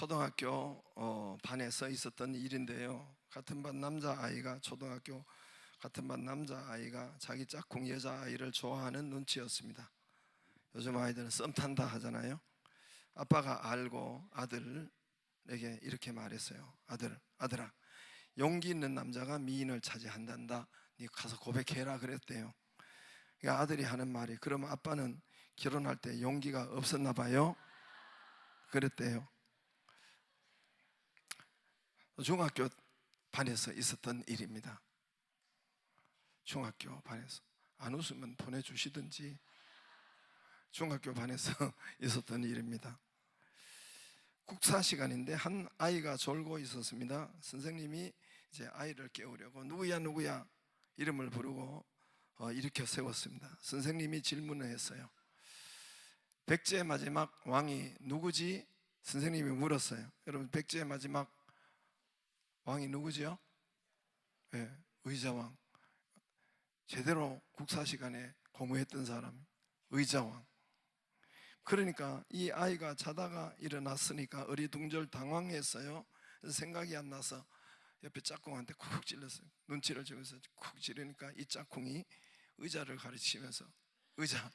초등학교 반에서 있었던 일인데요. 같은 반 남자아이가 초등학교 같은 반 남자아이가 자기 짝꿍 여자아이를 좋아하는 눈치였습니다. 요즘 아이들은 썸 탄다 하잖아요. 아빠가 알고 아들에게 이렇게 말했어요. 아들아, 용기 있는 남자가 미인을 차지한단다. 네 가서 고백해라 그랬대요. 그러니까 아들이 하는 말이, 그럼 아빠는 결혼할 때 용기가 없었나 봐요? 그랬대요. 중학교 반에서 있었던 일입니다. 중학교 반에서. 안 웃으면 보내주시든지. 중학교 반에서 있었던 일입니다. 국사 시간인데 한 아이가 졸고 있었습니다. 선생님이 이제 아이를 깨우려고 누구야 이름을 부르고 일으켜 세웠습니다. 선생님이 질문을 했어요. 백제의 마지막 왕이 누구지? 선생님이 물었어요. 여러분, 백제의 마지막 왕이 누구지요? 네, 의자왕. 제대로 국사 시간에 공부했던 사람, 의자왕. 그러니까 이 아이가 자다가 일어났으니까 어리둥절 당황했어요. 그래서 생각이 안 나서 옆에 짝꿍한테 쿡 찔렀어요. 눈치를 주면서 쿡 찌르니까 이 짝꿍이 의자를 가르치면서 의자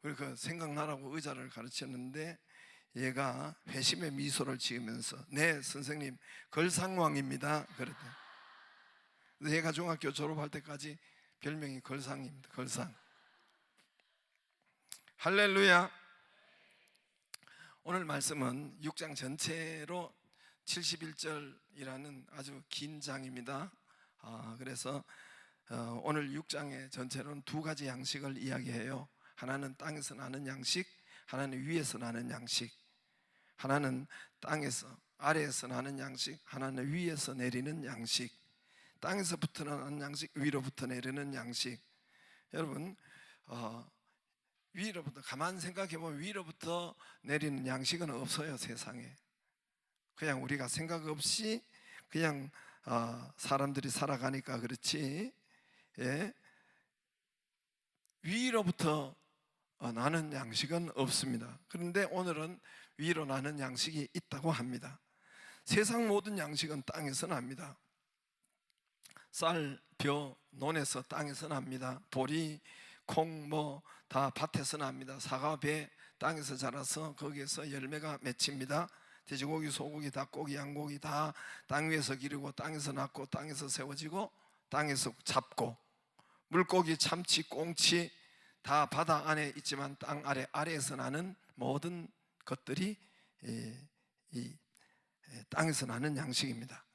그리고 생각나라고 의자를 가르쳤는데, 얘가 회심의 미소를 지으면서 네 선생님 걸상왕입니다 그랬대요. 얘가 중학교 졸업할 때까지 별명이 걸상입니다. 걸상. 할렐루야. 오늘 말씀은 6장 전체로 71절이라는 아주 긴 장입니다. 그래서 오늘 6장의 전체로는 두 가지 양식을 이야기해요. 하나는 땅에서 나는 양식, 하나는 위에서 나는 양식. 하나는 땅에서 아래에서 나는 양식, 하나는 위에서 내리는 양식. 땅에서부터 나는 양식, 위로부터 내리는 양식. 여러분, 위로부터 가만 생각해 보면 위로부터 내리는 양식은 없어요. 세상에. 그냥 우리가 생각 없이 그냥 사람들이 살아가니까 그렇지, 예? 위로부터 나는 양식은 없습니다. 그런데 오늘은 위로 나는 양식이 있다고 합니다. 세상 모든 양식은 땅에서 납니다. 쌀, 벼, 논에서 땅에서 납니다. 보리, 콩 다 밭에서 납니다. 사과, 배 땅에서 자라서 거기에서 열매가 맺힙니다. 돼지고기, 소고기, 닭고기, 양고기 다 땅 위에서 기르고 땅에서 낳고 땅에서 세워지고 땅에서 잡고, 물고기, 참치, 꽁치 다 바다 안에 있지만 땅 아래에서 나는 모든 것들이 땅에서 나는 양식입니다.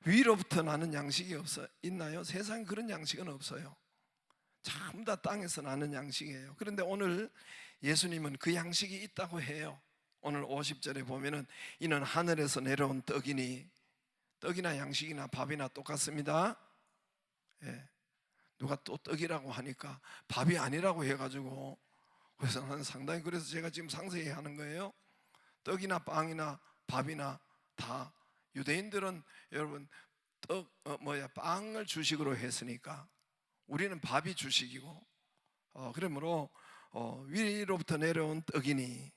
위로부터 나는 양식이 있나요? 세상에 그런 양식은 없어요. 전부 다 땅에서 나는 양식이에요. 그런데 오늘 예수님은 그 양식이 있다고 해요. 오늘 50절에 보면은 이는 하늘에서 내려온 떡이니, 떡이나 양식이나 밥이나 똑같습니다. 예. 누가 또 떡이라고 하니까 밥이 아니라고 해가지고, 그래서 나는 상당히, 그래서 제가 지금 상세히 하는 거예요. 떡이나 빵이나 밥이나 다, 유대인들은 여러분 빵을 주식으로 했으니까 우리는 밥이 주식이고, 그러므로 위로부터 내려온 떡이니,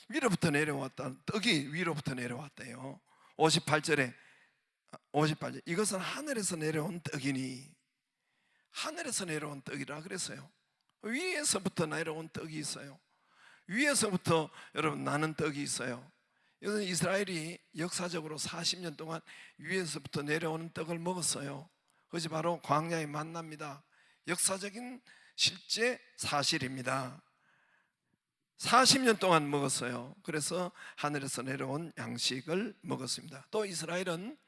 위로부터 내려왔다, 떡이 위로부터 내려왔대요. 58절 이것은 하늘에서 내려온 떡이니, 하늘에서 내려온 떡이라 그랬어요. 위에서부터 내려온 떡이 있어요. 위에서부터 여러분 나는 떡이 있어요. 이것은 이스라엘이 역사적으로 40년 동안 위에서부터 내려오는 떡을 먹었어요. 그것이 바로 광야의 만나입니다. 역사적인 실제 사실입니다. 40년 동안 먹었어요. 그래서 하늘에서 내려온 양식을 먹었습니다. 또 이스라엘은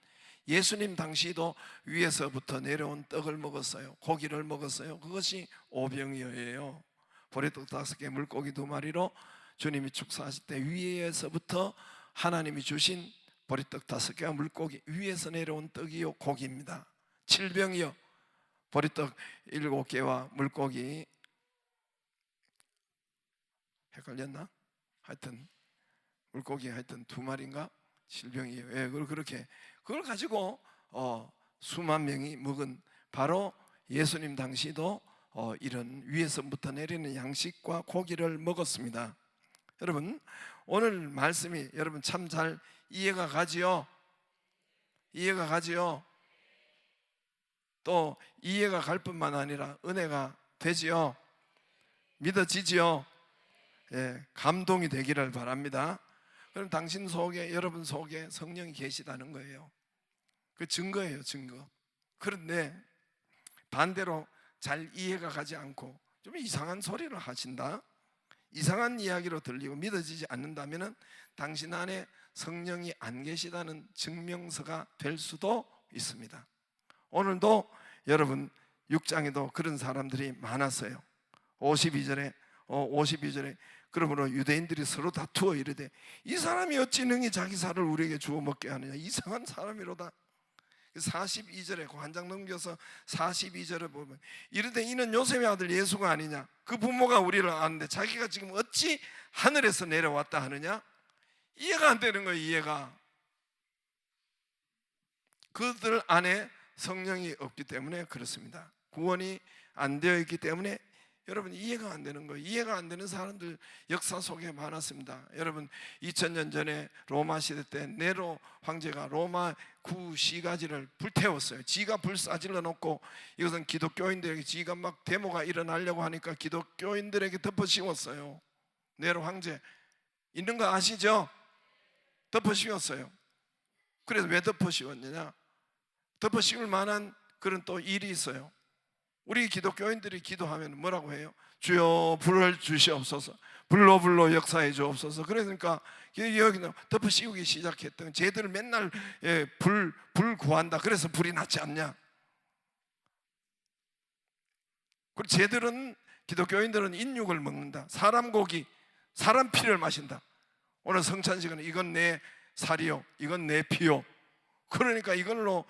예수님 당시도 위에서부터 내려온 떡을 먹었어요. 고기를 먹었어요. 그것이 오병이어예요. 보리떡 5개, 물고기 2마리로 주님이 축사하실 때 위에서부터 하나님이 주신 보리떡 5개와 물고기, 위에서 내려온 떡이요 고기입니다. 7병이요, 보리떡 7개와 물고기, 헷갈렸나? 하여튼 물고기 2마리인가? 7병이에요. 예, 그렇게 그걸 가지고 수만 명이 먹은, 바로 예수님 당시도 이런 위에서부터 내리는 양식과 고기를 먹었습니다. 여러분, 오늘 말씀이 여러분 참 잘 이해가 가지요? 이해가 가지요? 또 이해가 갈 뿐만 아니라 은혜가 되지요? 믿어지지요? 예, 감동이 되기를 바랍니다. 그럼 당신 속에, 여러분 속에 성령이 계시다는 거예요. 그 증거예요, 증거. 그런데 반대로 잘 이해가 가지 않고 좀 이상한 소리를 하신다, 이상한 이야기로 들리고 믿어지지 않는다면 당신 안에 성령이 안 계시다는 증명서가 될 수도 있습니다. 오늘도 여러분 6장에도 그런 사람들이 많았어요. 52절에 그러므로 유대인들이 서로 다투어 이르되 이 사람이 어찌 능히 자기 살을 우리에게 주어 먹게 하느냐, 이상한 사람이로다. 42절에 한 장 넘겨서 42절을 보면 이르되 이는 요셉의 아들 예수가 아니냐, 그 부모가 우리를 아는데 자기가 지금 어찌 하늘에서 내려왔다 하느냐. 이해가 안 되는 거예요. 이해가. 그들 안에 성령이 없기 때문에 그렇습니다. 구원이 안 되어 있기 때문에 여러분 이해가 안 되는 거예요. 이해가 안 되는 사람들 역사 속에 많았습니다. 여러분 2000년 전에 로마 시대 때 네로 황제가 로마 구시가지를 불태웠어요. 지가 불사질러 놓고 이것은 기독교인들에게, 지가 막 데모가 일어나려고 하니까 기독교인들에게 덮어씌웠어요. 네로 황제 있는 거 아시죠? 덮어씌웠어요. 그래서 왜 덮어씌웠느냐, 덮어씌울 만한 그런 또 일이 있어요. 우리 기독교인들이 기도하면 뭐라고 해요? 주여 불을 주시옵소서, 불로 역사해 주옵소서. 그러니까 여기는 덮어씌우기 시작했던, 쟤들 맨날 불 구한다, 그래서 불이 났지 않냐. 그리고 쟤들은, 기독교인들은 인육을 먹는다, 사람 고기, 사람 피를 마신다. 오늘 성찬식은 이건 내 살이요, 이건 내 피요. 그러니까 이걸로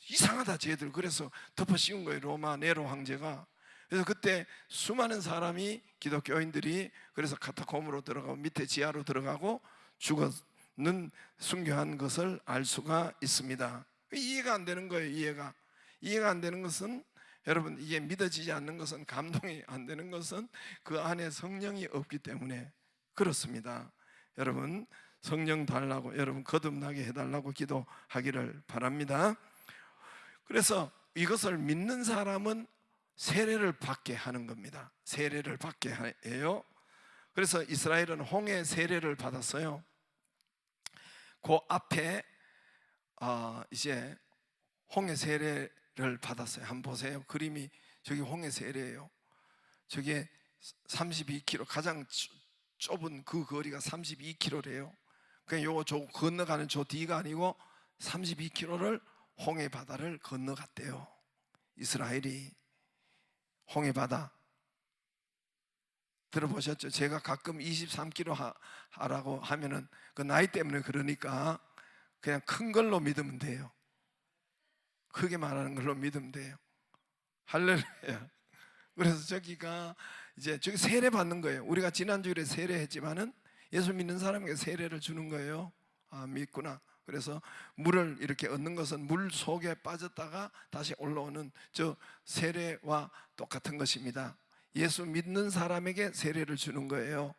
이상하다 쟤들. 그래서 덮어씌운 거예요, 로마 네로 황제가. 그래서 그때 수많은 사람이, 기독교인들이 그래서 카타콤으로 들어가고 밑에 지하로 들어가고 죽었는, 순교한 것을 알 수가 있습니다. 이해가 안 되는 거예요. 이해가 안 되는 것은, 여러분 이게 믿어지지 않는 것은, 감동이 안 되는 것은 그 안에 성령이 없기 때문에 그렇습니다. 여러분 성령 달라고, 여러분 거듭나게 해달라고 기도하기를 바랍니다. 그래서 이것을 믿는 사람은 세례를 받게 하는 겁니다. 세례를 받게 해요. 그래서 이스라엘은 홍해 세례를 받았어요. 그 앞에 이제 홍해 세례를 받았어요. 한번 보세요. 그림이 저기 홍해 세례예요. 저게 32km, 가장 좁은 그 거리가 32km래요. 그냥 요거 저 건너가는 저 뒤가 아니고 32km를 홍해 바다를 건너갔대요. 이스라엘이 홍해 바다 들어보셨죠? 제가 가끔 23km 하라고 하면은 그 나이 때문에 그러니까 그냥 큰 걸로 믿으면 돼요. 크게 말하는 걸로 믿으면 돼요. 할렐루야. 그래서 저기가 이제 저기 세례 받는 거예요. 우리가 지난주에 세례했지만은 예수 믿는 사람에게 세례를 주는 거예요. 아, 믿구나. 그래서 물을 이렇게 얻는 것은 물 속에 빠졌다가 다시 올라오는 저 세례와 똑같은 것입니다. 예수 믿는 사람에게 세례를 주는 거예요.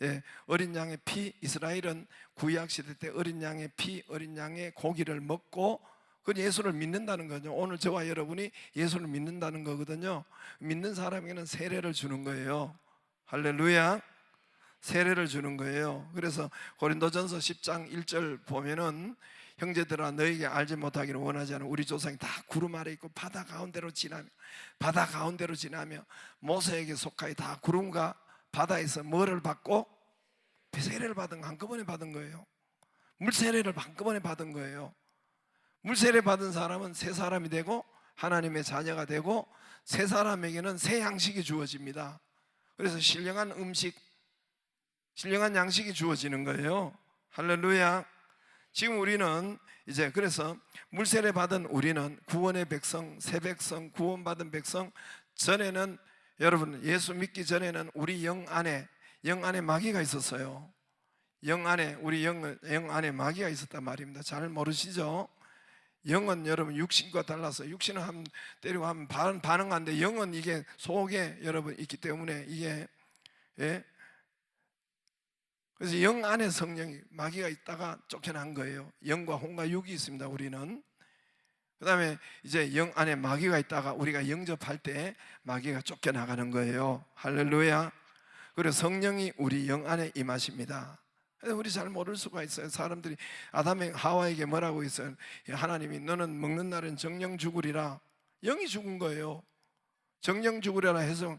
예, 어린 양의 피, 이스라엘은 구약 시대 때 어린 양의 피, 어린 양의 고기를 먹고 그 예수를 믿는다는 거죠. 오늘 저와 여러분이 예수를 믿는다는 거거든요. 믿는 사람에게는 세례를 주는 거예요. 할렐루야. 세례를 주는 거예요. 그래서 고린도전서 10장 1절 보면은 형제들아 너에게 알지 못하기를 원하지 않은 우리 조상이 다 구름 아래 있고 바다 가운데로 지나며 모세에게 속하여 다 구름과 바다에서 뭐를 받고? 세례를 받은, 한꺼번에 받은 거예요. 물세례를 한꺼번에 받은 거예요. 물세례 받은 사람은 새 사람이 되고 하나님의 자녀가 되고 새 사람에게는 새 양식이 주어집니다. 그래서 신령한 음식, 신령한 양식이 주어지는 거예요. 할렐루야. 지금 우리는 이제 그래서 물세례 받은 우리는 구원의 백성, 새 백성, 구원받은 백성. 전에는 여러분 예수 믿기 전에는 우리 영 안에 마귀가 있었어요. 영 안에, 우리 영 안에 마귀가 있었단 말입니다. 잘 모르시죠? 영은 여러분 육신과 달라서 육신은 하면 때리고 하면 반응하는데 영은 이게 속에 여러분 있기 때문에 이게 그래서 영 안에 성령이, 마귀가 있다가 쫓겨난 거예요. 영과 혼과 육이 있습니다, 우리는. 그 다음에 이제 영 안에 마귀가 있다가 우리가 영접할 때 마귀가 쫓겨나가는 거예요. 할렐루야. 그리고 성령이 우리 영 안에 임하십니다. 우리 잘 모를 수가 있어요. 사람들이 아담의 하와에게 뭐라고 했어요? 하나님이 너는 먹는 날은 정령 죽으리라. 영이 죽은 거예요. 정령 죽으리라 해서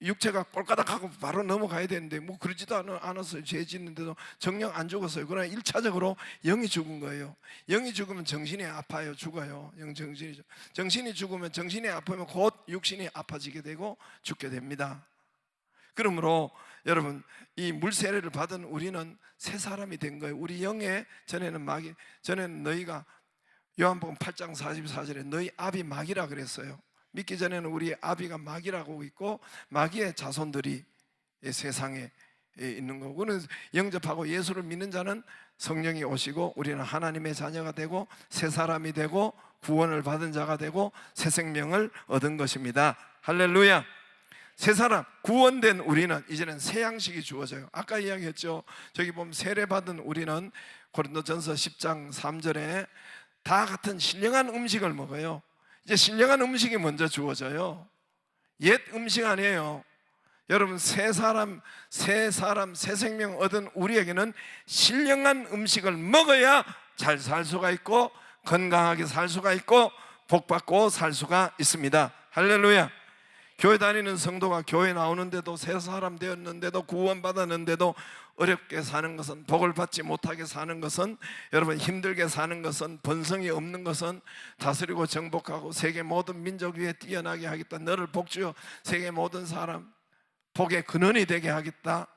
육체가 꼴까닥하고 바로 넘어가야 되는데 뭐 그러지도 않았어요. 죄 짓는데도 정령 안 죽었어요. 그러나 1차적으로 영이 죽은 거예요. 영이 죽으면 정신이 아파요. 죽어요. 정신이 죽으면, 정신이 아프면 곧 육신이 아파지게 되고 죽게 됩니다. 그러므로 여러분, 이 물세례를 받은 우리는 새 사람이 된 거예요. 우리 영에, 전에는 너희가, 요한복음 8장 44절에 너희 아비 마귀라 그랬어요. 믿기 전에는 우리의 아비가 마귀라고 있고 마귀의 자손들이 세상에 있는 거고, 그는 영접하고 예수를 믿는 자는 성령이 오시고 우리는 하나님의 자녀가 되고 새 사람이 되고 구원을 받은 자가 되고 새 생명을 얻은 것입니다. 할렐루야. 새 사람, 구원된 우리는 이제는 새 양식이 주어져요. 아까 이야기했죠. 저기 보면 세례받은 우리는 고린도전서 10장 3절에 다 같은 신령한 음식을 먹어요. 이제 신령한 음식이 먼저 주어져요. 옛 음식 아니에요. 여러분, 새 사람, 새 생명 얻은 우리에게는 신령한 음식을 먹어야 잘 살 수가 있고 건강하게 살 수가 있고 복받고 살 수가 있습니다. 할렐루야. 교회 다니는 성도가 교회 나오는데도 새 사람 되었는데도 구원받았는데도 어렵게 사는 것은, 복을 받지 못하게 사는 것은, 여러분 힘들게 사는 것은, 번성이 없는 것은, 다스리고 정복하고 세계 모든 민족 위에 뛰어나게 하겠다, 너를 복주여 세계 모든 사람 복의 근원이 되게 하겠다,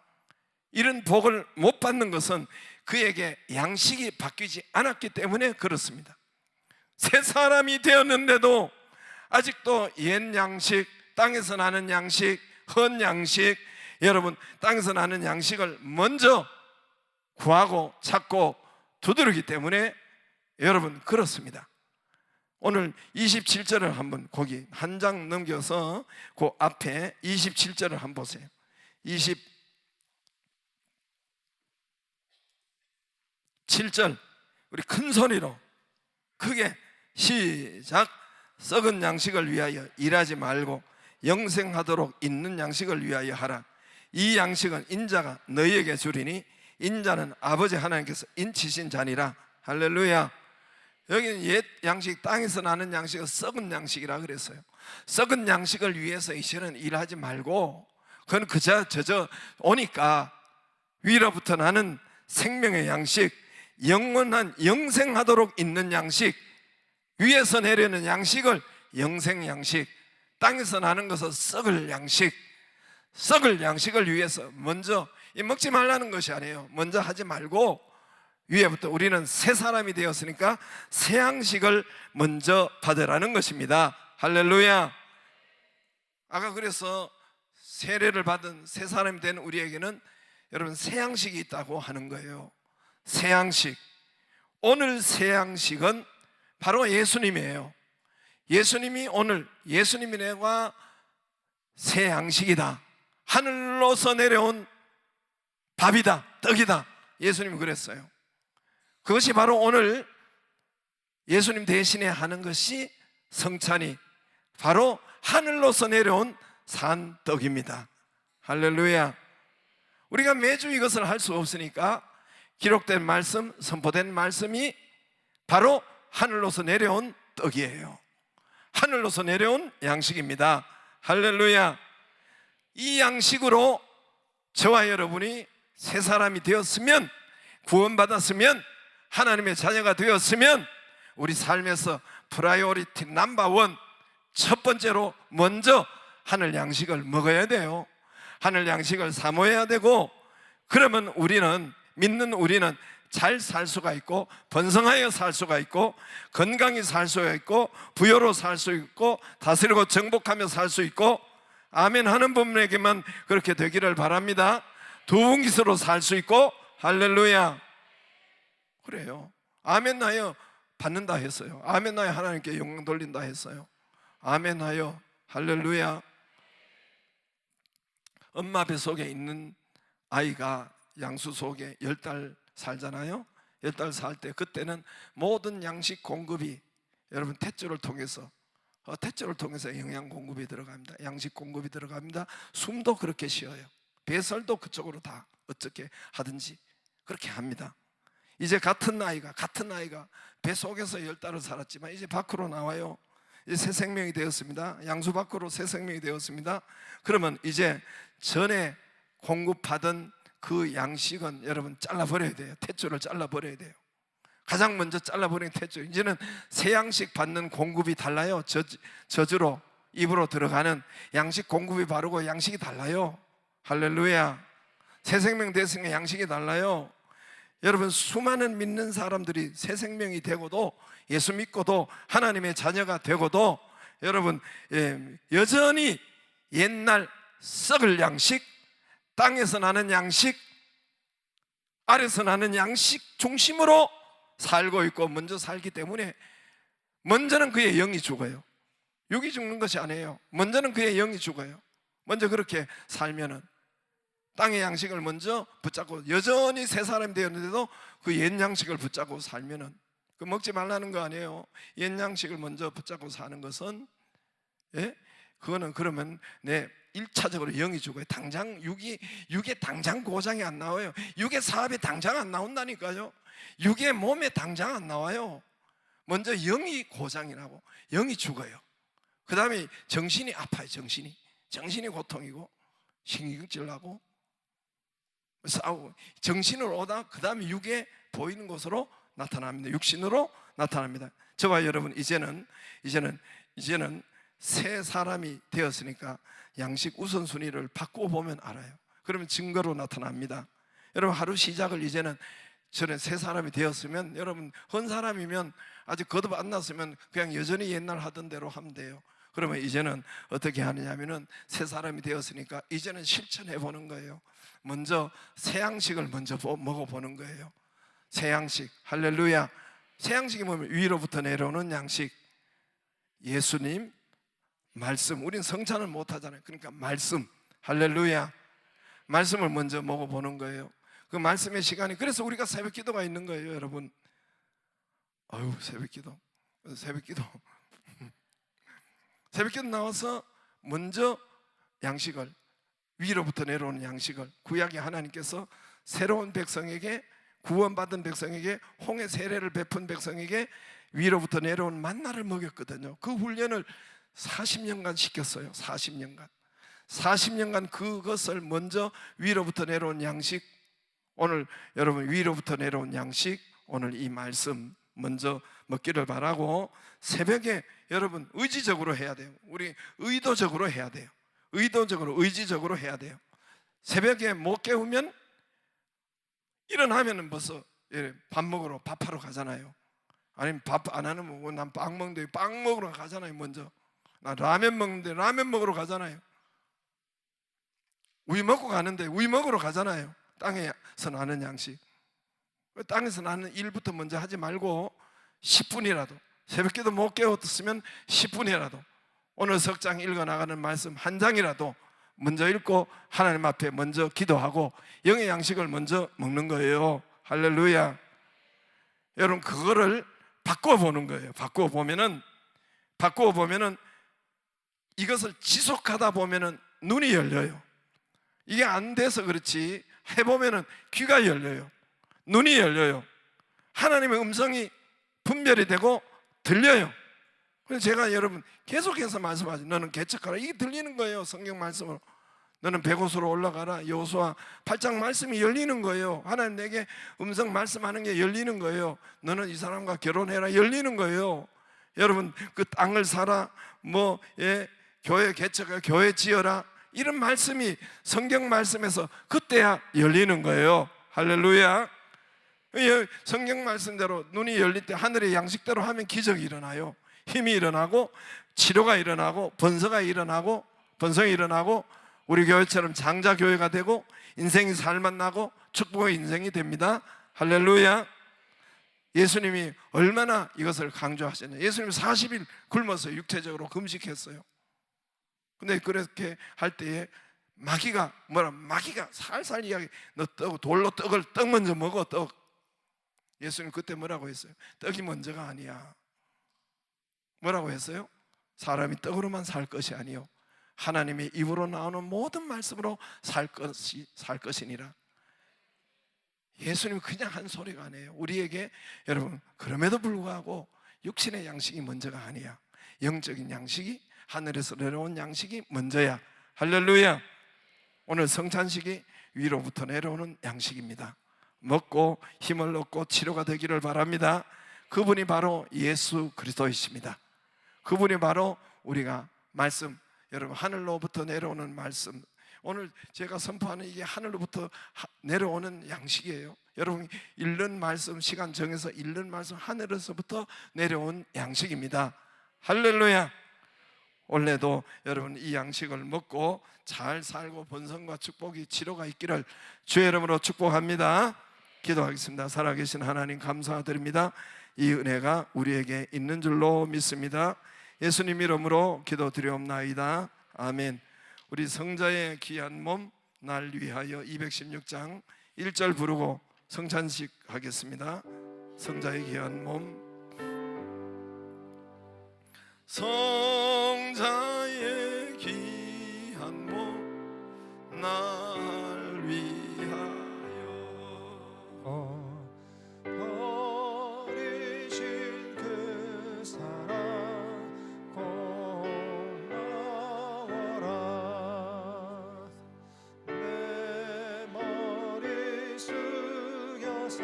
이런 복을 못 받는 것은 그에게 양식이 바뀌지 않았기 때문에 그렇습니다. 새 사람이 되었는데도 아직도 옛 양식, 땅에서 나는 양식, 헌 양식, 여러분 땅에서 나는 양식을 먼저 구하고 찾고 두드리기 때문에 여러분 그렇습니다. 오늘 27절을 한번, 거기 한 장 넘겨서 그 앞에 27절을 한번 보세요. 27절 우리 큰 소리로 크게 시작. 썩은 양식을 위하여 일하지 말고 영생하도록 있는 양식을 위하여 하라. 이 양식은 인자가 너희에게 주리니 인자는 아버지 하나님께서 인치신 자니라. 할렐루야. 여기는 옛 양식, 땅에서 나는 양식은 썩은 양식이라 그랬어요. 썩은 양식을 위해서 이제는 일하지 말고, 그건 그저 오니까 위로부터 나는 생명의 양식, 영원한 영생하도록 있는 양식, 위에서 내려오는 양식을 영생 양식, 땅에서 나는 것은 썩을 양식, 썩을 양식을 위해서 먼저 먹지 말라는 것이 아니에요. 먼저 하지 말고 위에부터 우리는 새 사람이 되었으니까 새 양식을 먼저 받으라는 것입니다. 할렐루야. 아까 그래서 세례를 받은 새 사람이 된 우리에게는 여러분 새 양식이 있다고 하는 거예요. 새 양식. 오늘 새 양식은 바로 예수님이에요. 예수님이 오늘, 예수님이 내가 새 양식이다, 하늘로서 내려온 밥이다, 떡이다, 예수님이 그랬어요. 그것이 바로 오늘 예수님 대신에 하는 것이 성찬이 바로 하늘로서 내려온 산 떡입니다. 할렐루야. 우리가 매주 이것을 할 수 없으니까 기록된 말씀, 선포된 말씀이 바로 하늘로서 내려온 떡이에요. 하늘로서 내려온 양식입니다. 할렐루야. 이 양식으로 저와 여러분이 새 사람이 되었으면, 구원받았으면, 하나님의 자녀가 되었으면 우리 삶에서 프라이오리티 넘버1, 첫 번째로 먼저 하늘 양식을 먹어야 돼요. 하늘 양식을 사모해야 되고, 그러면 우리는, 믿는 우리는 잘 살 수가 있고 번성하여 살 수가 있고 건강히 살 수가 있고 부여로 살 수 있고 다스리고 정복하며 살 수 있고, 아멘 하는 분에게만 그렇게 되기를 바랍니다. 두 분기서로 살 수 있고, 할렐루야. 그래요. 아멘 하여 받는다 했어요. 아멘 하여 하나님께 영광 돌린다 했어요. 아멘 하여. 할렐루야. 엄마 뱃속에 있는 아이가 양수 속에 10달 살잖아요. 10달 살 때 그때는 모든 양식 공급이 여러분 탯줄을 통해서 영양 공급이 들어갑니다. 양식 공급이 들어갑니다. 숨도 그렇게 쉬어요. 배설도 그쪽으로 다 어떻게 하든지 그렇게 합니다. 이제 같은 아이가 배 속에서 10달을 살았지만 이제 밖으로 나와요. 이제 새 생명이 되었습니다. 양수 밖으로 새 생명이 되었습니다. 그러면 이제 전에 공급받은 그 양식은 여러분 잘라버려야 돼요. 탯줄을 잘라버려야 돼요. 가장 먼저 잘라버리는 탯줄. 이제는 새 양식 받는 공급이 달라요. 저주로 입으로 들어가는 양식 공급이 바르고 양식이 달라요. 할렐루야. 새 생명 됐으니까 양식이 달라요. 여러분, 수많은 믿는 사람들이 새 생명이 되고도, 예수 믿고도, 하나님의 자녀가 되고도 여러분 여전히 옛날 썩을 양식, 땅에서 나는 양식, 아래서 나는 양식 중심으로 살고 있고 먼저 살기 때문에 먼저는 그의 영이 죽어요. 육이 죽는 것이 아니에요. 먼저는 그의 영이 죽어요. 먼저 그렇게 살면은 땅의 양식을 먼저 붙잡고, 여전히 새 사람이 되었는데도 그 옛 양식을 붙잡고 살면은, 그 먹지 말라는 거 아니에요. 옛 양식을 먼저 붙잡고 사는 것은, 그거는 그러면 1차적으로 영이 죽어요. 당장 육에 당장 고장이 안 나와요. 육의 사업에 당장 안 나온다니까요. 육의 몸에 당장 안 나와요. 먼저 영이 고장이 나고 영이 죽어요. 그 다음에 정신이 아파요. 정신이 고통이고 신경질 나고 싸우고, 정신으로 오다 그 다음에 육에 보이는 것으로 나타납니다. 육신으로 나타납니다. 저와 여러분 이제는 새 사람이 되었으니까 양식 우선순위를 바꿔보면 알아요. 그러면 증거로 나타납니다. 여러분, 하루 시작을 이제는 저는 새 사람이 되었으면, 여러분 헌 사람이면 아직 거듭 안 났으면 그냥 여전히 옛날 하던 대로 하면 돼요. 그러면 이제는 어떻게 하느냐면은 새 사람이 되었으니까 이제는 실천해 보는 거예요. 먼저 새 양식을 먼저 먹어보는 거예요. 새 양식. 할렐루야. 새 양식이 뭐냐면 위로부터 내려오는 양식, 예수님 말씀. 우린 성찬을 못 하잖아요. 그러니까 말씀. 할렐루야. 말씀을 먼저 먹어보는 거예요. 그 말씀의 시간이, 그래서 우리가 새벽 기도가 있는 거예요, 여러분. 아유, 새벽 기도 나와서 먼저 양식을, 위로부터 내려오는 양식을, 구약의 하나님께서 새로운 백성에게, 구원받은 백성에게, 홍해 세례를 베푼 백성에게 위로부터 내려온 만나를 먹였거든요. 그 훈련을 40년간 시켰어요. 40년간 그것을 먼저, 위로부터 내려온 양식, 오늘 여러분 위로부터 내려온 양식, 오늘 이 말씀 먼저 먹기를 바라고, 새벽에 여러분 의지적으로 해야 돼요. 우리 의도적으로 해야 돼요. 의지적으로 해야 돼요. 새벽에 못 깨우면 일어나면은 벌써 밥하러 가잖아요. 아니면 밥 안 하는 뭐 난 빵 먹는데 빵 먹으러 가잖아요. 먼저 나 라면 먹는데 라면 먹으러 가잖아요. 우유 먹고 가는데 우유 먹으러 가잖아요. 땅에서 나는 양식, 땅에서 나는 일부터 먼저 하지 말고 10분이라도, 새벽기도 못 깨웠으면 10분이라도 오늘 석장 읽어나가는 말씀 한 장이라도 먼저 읽고 하나님 앞에 먼저 기도하고 영의 양식을 먼저 먹는 거예요. 할렐루야. 여러분, 그거를 바꿔보는 거예요. 바꿔보면은 이것을 지속하다 보면은 눈이 열려요. 이게 안 돼서 그렇지, 해보면은 귀가 열려요. 눈이 열려요. 하나님의 음성이 분별이 되고 들려요. 그래서 제가 여러분 계속해서 말씀하죠. 너는 개척하라. 이게 들리는 거예요. 성경 말씀으로. 너는 백옷으로 올라가라. 여호수아 8장 말씀이 열리는 거예요. 하나님 내게 음성 말씀하는 게 열리는 거예요. 너는 이 사람과 결혼해라. 열리는 거예요. 여러분, 그 땅을 사라, 교회 개척하라, 교회 지어라, 이런 말씀이 성경 말씀에서 그때야 열리는 거예요. 할렐루야. 성경 말씀대로 눈이 열릴 때 하늘의 양식대로 하면 기적이 일어나요. 힘이 일어나고 치료가 일어나고 번성이 일어나고 우리 교회처럼 장자교회가 되고 인생이 살맛나고 축복의 인생이 됩니다. 할렐루야. 예수님이 얼마나 이것을 강조하셨냐. 예수님 40일 굶어서 육체적으로 금식했어요. 근데 그렇게 할 때에 마귀가 마귀가 살살 이야기, 너 돌로 떡 먼저 먹어. 떡. 예수님 그때 뭐라고 했어요? 떡이 먼저가 아니야. 뭐라고 했어요? 사람이 떡으로만 살 것이 아니요 하나님의 입으로 나오는 모든 말씀으로 살 것이니라. 예수님 그냥 한 소리가 아니에요. 우리에게 여러분, 그럼에도 불구하고 육신의 양식이 먼저가 아니야. 영적인 양식이, 하늘에서 내려온 양식이 먼저야. 할렐루야. 오늘 성찬식이 위로부터 내려오는 양식입니다. 먹고 힘을 얻고 치료가 되기를 바랍니다. 그분이 바로 예수 그리스도이십니다. 그분이 바로 우리가 말씀, 여러분 하늘로부터 내려오는 말씀, 오늘 제가 선포하는 이게 하늘로부터 내려오는 양식이에요. 여러분 읽는 말씀, 시간 정해서 읽는 말씀, 하늘에서부터 내려온 양식입니다. 할렐루야. 원래도 여러분 이 양식을 먹고 잘 살고 번성과 축복이, 치료가 있기를 주의 이름으로 축복합니다. 기도하겠습니다. 살아계신 하나님 감사드립니다. 이 은혜가 우리에게 있는 줄로 믿습니다. 예수님 이름으로 기도드리옵나이다. 아멘. 우리 성자의 귀한 몸 날 위하여 216장 1절 부르고 성찬식 하겠습니다. 성자의 귀한 몸, 성자의 귀한 몸 날 위하여 버리신 그 사랑 고마워라. 내 머리 숙여서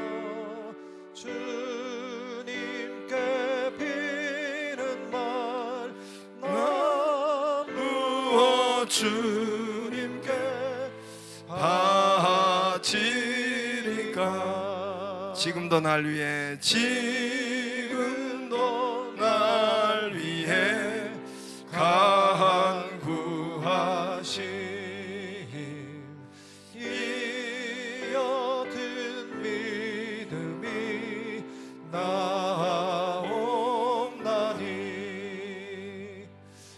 주님께 비는 말 나 누워 주님께 바치리까. 지금도 날 위해, 지금도 날 위해 간구하신 이 어두운 믿음이 나옵나니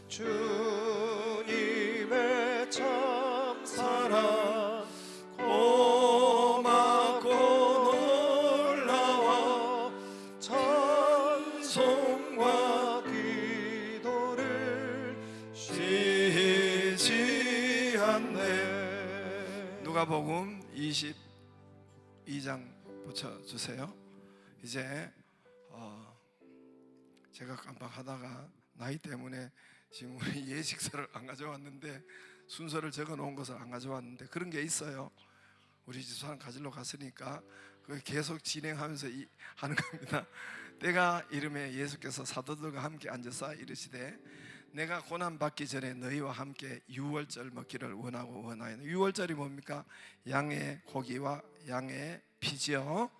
주님의 참 사랑 고맙고 놀라워 찬송과 기도를 쉬지 않네. 누가복음 22장 붙여주세요. 이제 제가 깜빡하다가 나이 때문에 지금 우리 예식서를 안 가져왔는데, 순서를 적어 놓은 것을 안 가져왔는데, 그런 게 있어요. 우리 집사람 가지러 갔으니까 그걸 계속 진행하면서 하는 겁니다. 때가 이름에 예수께서 사도들과 함께 앉아서 이르시되 내가 고난받기 전에 너희와 함께 유월절 먹기를 원하고 원하였노. 유월절이 뭡니까? 양의 고기와 양의 피지요.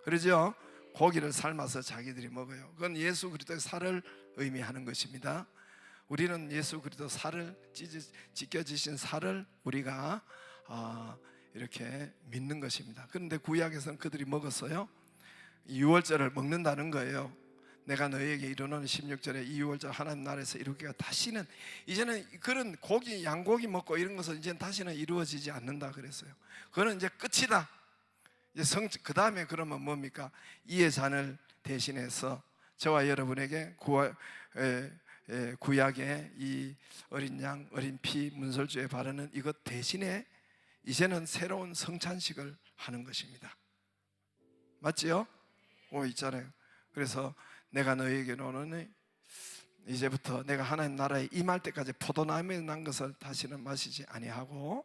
그러죠? 고기를 삶아서 자기들이 먹어요. 그건 예수 그리스도의 살을 의미하는 것입니다. 우리는 예수 그리스도 살을, 찢겨지신 살을 우리가 이렇게 믿는 것입니다. 그런데 구약에서는 그들이 먹었어요. 유월절을 먹는다는 거예요. 내가 너희에게 이르노니 16절에 이 유월절 하나님 나라에서 이루기가 다시는, 이제는 그런 고기, 양고기 먹고 이런 것은 이제는 다시는 이루어지지 않는다 그랬어요. 그거는 이제 끝이다. 이제 그 다음에 그러면 뭡니까? 이의 잔을 대신해서 저와 여러분에게 구약의 이 어린 양, 어린 피, 문설주에 바르는 이것 대신에 이제는 새로운 성찬식을 하는 것입니다. 맞지요? 있잖아요. 그래서 내가 너희에게 오노니 이제부터 내가 하나님 나라에 임할 때까지 포도나무에 난 것을 다시는 마시지 아니하고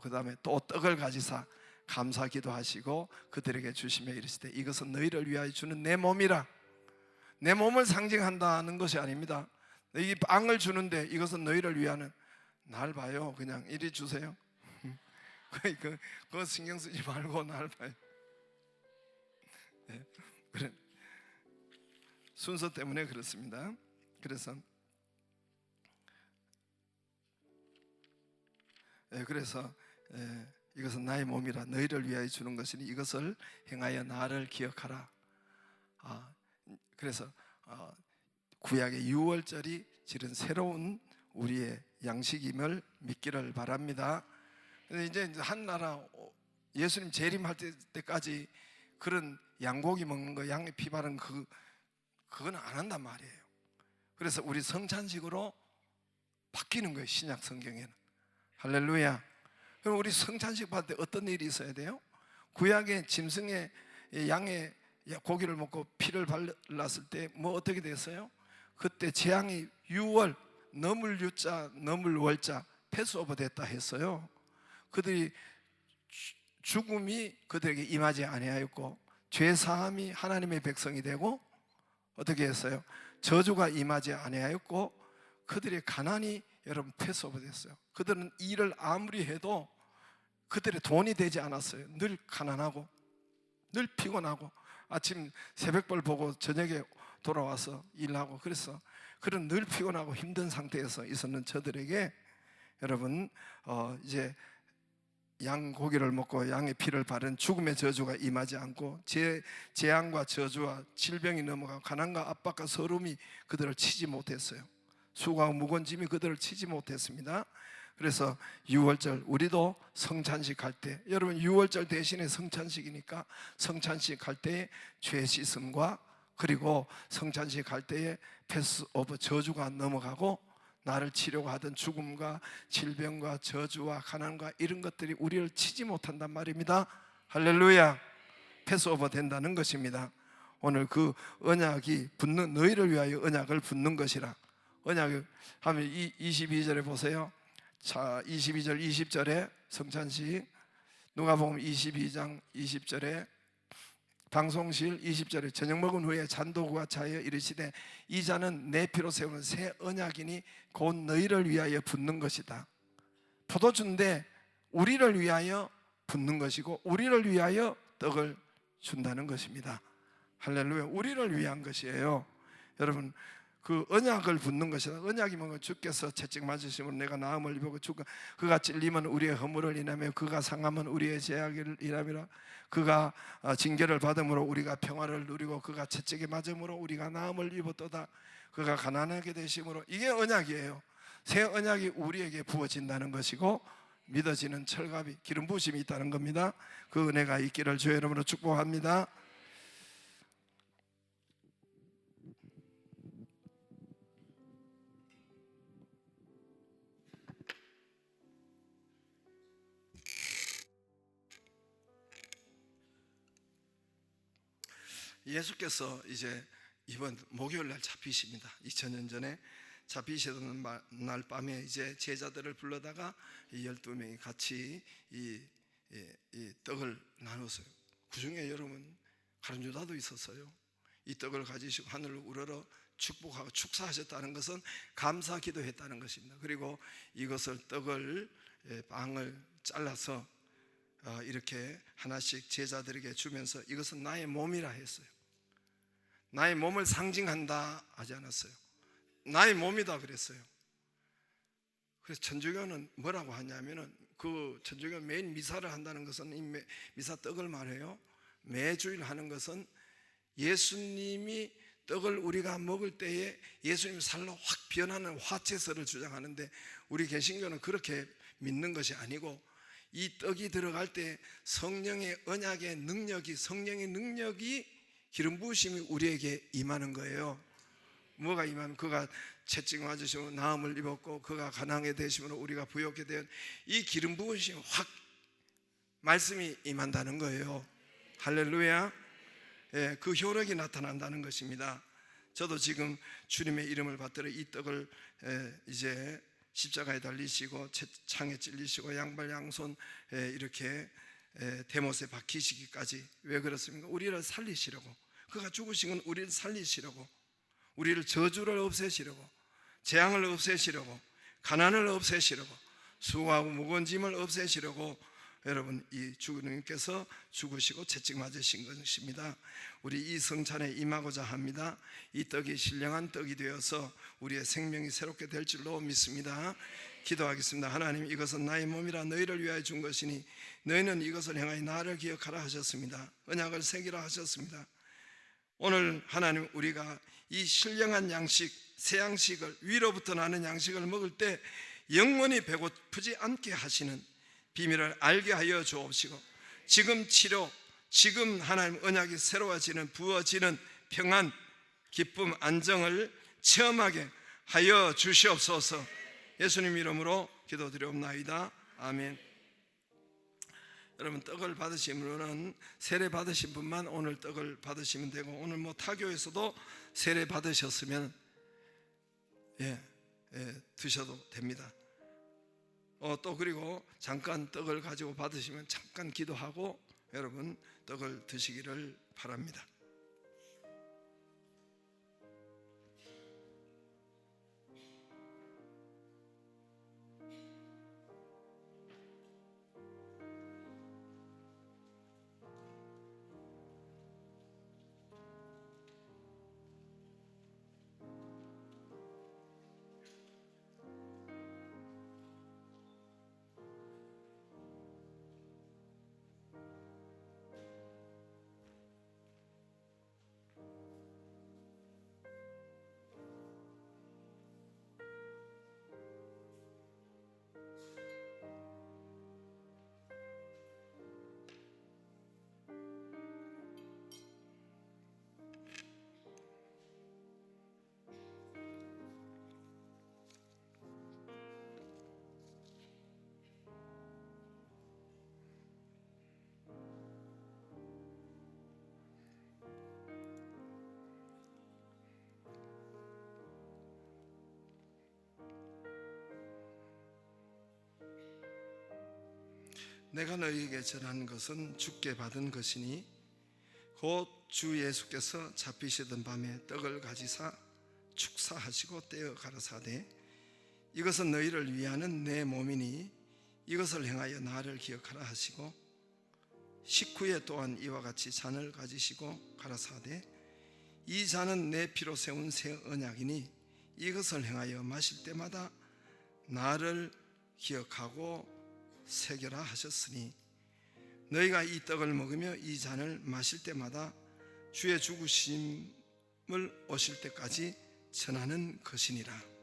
그 다음에 또 떡을 가지사 감사 기도하시고 그들에게 주시며 이르시되 이것은 너희를 위하여 주는 내 몸이라. 내 몸을 상징한다는 것이 아닙니다. 이 빵을 주는데 이것은 너희를 위하는, 날 봐요. 그냥 이리 주세요. 그거 신경 쓰지 말고 날 봐요. 네. 그래. 순서 때문에 그렇습니다. 그래서 이것은 나의 몸이라 너희를 위하여 주는 것이니 이것을 행하여 나를 기억하라. 그래서 구약의 유월절이 실은 새로운 우리의 양식임을 믿기를 바랍니다. 근데 이제 한 나라 예수님 재림할 때까지 그런 양고기 먹는 거, 양의 피 바른 그건 안 한단 말이에요. 그래서 우리 성찬식으로 바뀌는 거예요, 신약 성경에는. 할렐루야. 그럼 우리 성찬식 받을 때 어떤 일이 있어야 돼요? 구약의 짐승의 양의 고기를 먹고 피를 발랐을 때 뭐 어떻게 됐어요? 그때 재앙이 유월, 넘을 유자, 넘을 월자, 패스오버 됐다 했어요. 그들이 죽음이 그들에게 임하지 아니하였고 죄 사함이 하나님의 백성이 되고 어떻게 했어요? 저주가 임하지 아니하였고 그들의 가난이 여러분 패스오버 됐어요. 그들은 일을 아무리 해도 그들의 돈이 되지 않았어요. 늘 가난하고 늘 피곤하고 아침 새벽벌 보고 저녁에 돌아와서 일하고, 그래서 그런 늘 피곤하고 힘든 상태에서 있었는 저들에게 여러분 이제 양 고기를 먹고 양의 피를 바른 죽음의 저주가 임하지 않고 재앙과 저주와 질병이 넘어가 가난과 압박과 서름이 그들을 치지 못했어요. 수고하고 무거운 짐이 그들을 치지 못했습니다. 그래서 유월절, 우리도 성찬식 할 때, 여러분 유월절 대신에 성찬식이니까 성찬식 할 때에 죄 씻음과 그리고 성찬식 할 때에 패스오버 저주가 넘어가고 나를 치려고 하던 죽음과 질병과 저주와 가난과 이런 것들이 우리를 치지 못한단 말입니다. 할렐루야. 패스오버 된다는 것입니다. 오늘 그 언약이 붙는, 너희를 위하여 언약을 붙는 것이라. 언약을 하면 22절에 보세요. 자, 22절 20절에 성찬식, 누가복음 22장 20절에 방송실 20절에 저녁 먹은 후에 잔도구와 차여 이르시되 이 잔은 내 피로 세우는 새 언약이니 곧 너희를 위하여 붓는 것이다. 포도주인데 우리를 위하여 붓는 것이고 우리를 위하여 떡을 준다는 것입니다. 할렐루야. 우리를 위한 것이에요. 여러분 그 언약을 붓는 것이다. 언약이 뭔가 주께서 채찍 맞으시면 내가 나음을 입고 그가 찔리면 우리의 허물을 인하며 그가 상하면 우리의 죄악을 인하며 그가 징계를 받음으로 우리가 평화를 누리고 그가 채찍에 맞음으로 우리가 나음을 입었도다. 그가 가난하게 되심으로. 이게 언약이에요. 새 언약이 우리에게 부어진다는 것이고 믿어지는 철갑이 기름 부으심이 있다는 겁니다. 그 은혜가 있기를 주의 이름으로 축복합니다. 예수께서 이제 이번 목요일 날 잡히십니다. 2000년 전에 잡히시던 날 밤에 이제 제자들을 불러다가 12명이 같이 이 떡을 나눴어요. 그 중에 여러분 가룟 유다도 있었어요. 이 떡을 가지시고 하늘을 우러러 축복하고 축사하셨다는 것은 감사 기도했다는 것입니다. 그리고 이것을 떡을 빵을 잘라서 이렇게 하나씩 제자들에게 주면서 이것은 나의 몸이라 했어요. 나의 몸을 상징한다 하지 않았어요. 나의 몸이다 그랬어요. 그래서 천주교는 뭐라고 하냐면은 그 천주교 매일 미사를 한다는 것은 이 미사 떡을 말해요. 매주일 하는 것은 예수님이 떡을 우리가 먹을 때에 예수님 살로 확 변하는 화채설을 주장하는데 우리 개신교는 그렇게 믿는 것이 아니고 이 떡이 들어갈 때 성령의 언약의 능력이, 성령의 능력이 기름 부으심이 우리에게 임하는 거예요. 뭐가 임하면 그가 채찍 맞으시고 나음을 입었고 그가 가난하게 되심으로 우리가 부욕게 된 이 기름 부으심 확 말씀이 임한다는 거예요. 할렐루야. 예, 그 효력이 나타난다는 것입니다. 저도 지금 주님의 이름을 받들어 이 떡을 이제 십자가에 달리시고 창에 찔리시고 양발 양손 이렇게 대못에 박히시기까지 왜 그렇습니까? 우리를 살리시려고. 그가 죽으신 건 우리를 살리시려고, 우리를 저주를 없애시려고, 재앙을 없애시려고, 가난을 없애시려고, 수고하고 무거운 짐을 없애시려고 여러분 이 주님께서 죽으시고 채찍 맞으신 것입니다. 우리 이 성찬에 임하고자 합니다. 이 떡이 신령한 떡이 되어서 우리의 생명이 새롭게 될 줄로 믿습니다. 기도하겠습니다. 하나님, 이것은 나의 몸이라 너희를 위하여 준 것이니 너희는 이것을 행하여 나를 기억하라 하셨습니다. 언약을 새기라 하셨습니다. 오늘 하나님, 우리가 이 신령한 양식, 새 양식을, 위로부터 나는 양식을 먹을 때 영원히 배고프지 않게 하시는 비밀을 알게 하여 주옵시고, 지금 치료, 지금 하나님 언약이 새로워지는, 부어지는 평안, 기쁨, 안정을 체험하게 하여 주시옵소서. 예수님 이름으로 기도드리옵나이다. 아멘. 여러분, 떡을 받으시면은 세례 받으신 분만 오늘 떡을 받으시면 되고, 오늘 뭐 타교에서도 세례 받으셨으면 드셔도 됩니다. 또 그리고 잠깐 떡을 가지고 받으시면 잠깐 기도하고 여러분 떡을 드시기를 바랍니다. 내가 너희에게 전한 것은 주께 받은 것이니 곧 주 예수께서 잡히시던 밤에 떡을 가지사 축사하시고 떼어 가라사대, 이것은 너희를 위하는 내 몸이니 이것을 행하여 나를 기억하라 하시고, 식후에 또한 이와 같이 잔을 가지시고 가라사대, 이 잔은 내 피로 세운 새 언약이니 이것을 행하여 마실 때마다 나를 기억하고 새겨라 하셨으니, 너희가 이 떡을 먹으며 이 잔을 마실 때마다 주의 죽으심을 오실 때까지 전하는 것이니라.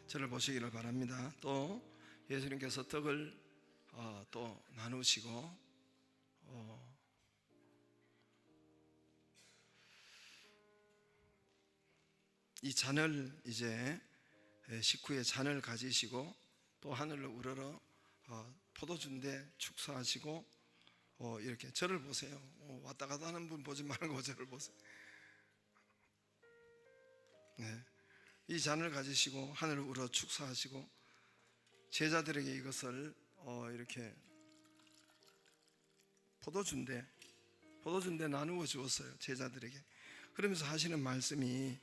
저를 보시기를 바랍니다. 또 예수님께서 떡을 또 나누시고 이 잔을 이제 식후에 잔을 가지시고 또 하늘로 우러러 포도주인데 축사하시고 이렇게 저를 보세요. 왔다 갔다 하는 분 보지 말고 저를 보세요. 이 잔을 가지시고 하늘을 우러 축사하시고 제자들에게 이것을 이렇게 포도주인데 나누어 주었어요. 제자들에게. 그러면서 하시는 말씀이,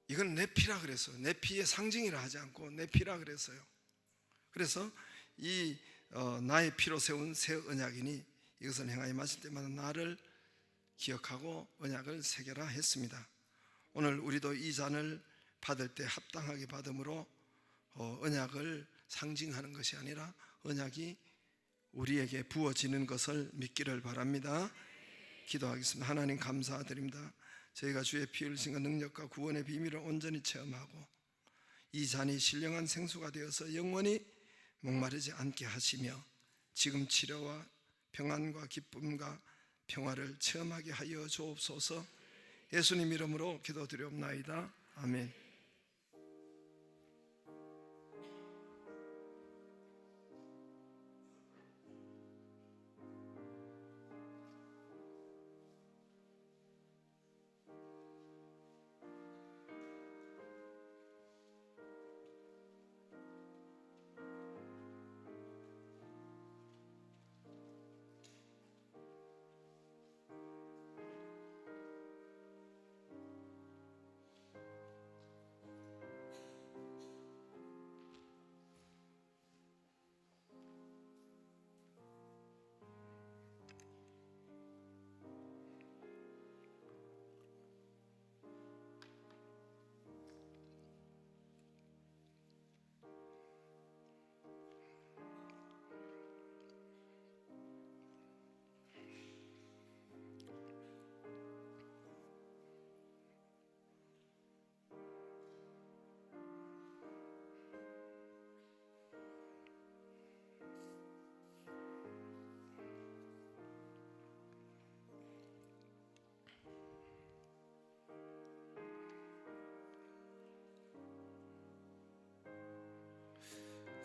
이건 내 피라 그랬어요. 내 피의 상징이라 하지 않고 내 피라 그랬어요. 그래서 이 나의 피로 세운 새 언약이니 이것을 행하여 마실 때마다 나를 기억하고 언약을 새겨라 했습니다. 오늘 우리도 이 잔을 받을 때 합당하게 받음으로 언약을 상징하는 것이 아니라 언약이 우리에게 부어지는 것을 믿기를 바랍니다. 기도하겠습니다. 하나님 감사드립니다. 저희가 주의 피 흘리신 능력과 구원의 비밀을 온전히 체험하고 이 잔이 신령한 생수가 되어서 영원히 목마르지 않게 하시며 지금 치료와 평안과 기쁨과 평화를 체험하게 하여 주옵소서. 예수님 이름으로 기도드리옵나이다. 아멘.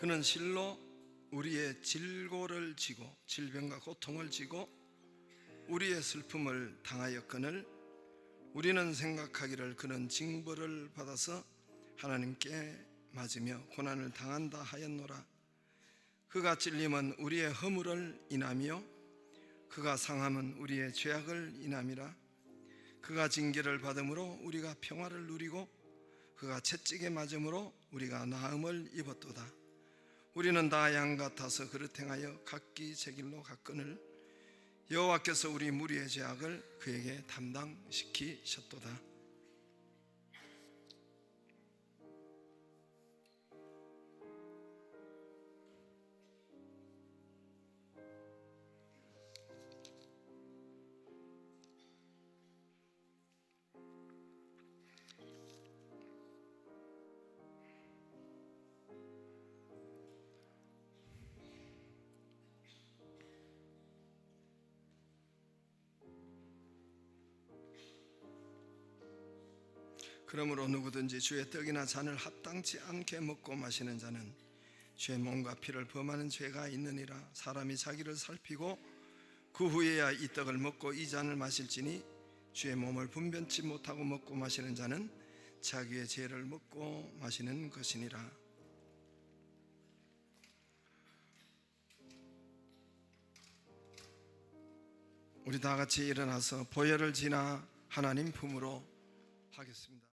그는 실로 우리의 질고를 지고 질병과 고통을 지고 우리의 슬픔을 당하였거늘 우리는 생각하기를 그는 징벌을 받아서 하나님께 맞으며 고난을 당한다 하였노라. 그가 찔림은 우리의 허물을 인하며 그가 상함은 우리의 죄악을 인함이라. 그가 징계를 받음으로 우리가 평화를 누리고 그가 채찍에 맞음으로 우리가 나음을 입었도다. 우리는 다 양 같아서 그릇 행하여 각기 제 길로 갔거늘 여호와께서 우리 무리의 죄악을 그에게 담당시키셨도다. 그러므로 누구든지 주의 떡이나 잔을 합당치 않게 먹고 마시는 자는 주의 몸과 피를 범하는 죄가 있느니라. 사람이 자기를 살피고 그 후에야 이 떡을 먹고 이 잔을 마실지니 주의 몸을 분변치 못하고 먹고 마시는 자는 자기의 죄를 먹고 마시는 것이니라. 우리 다 같이 일어나서 보혈을 지나 하나님 품으로 하겠습니다.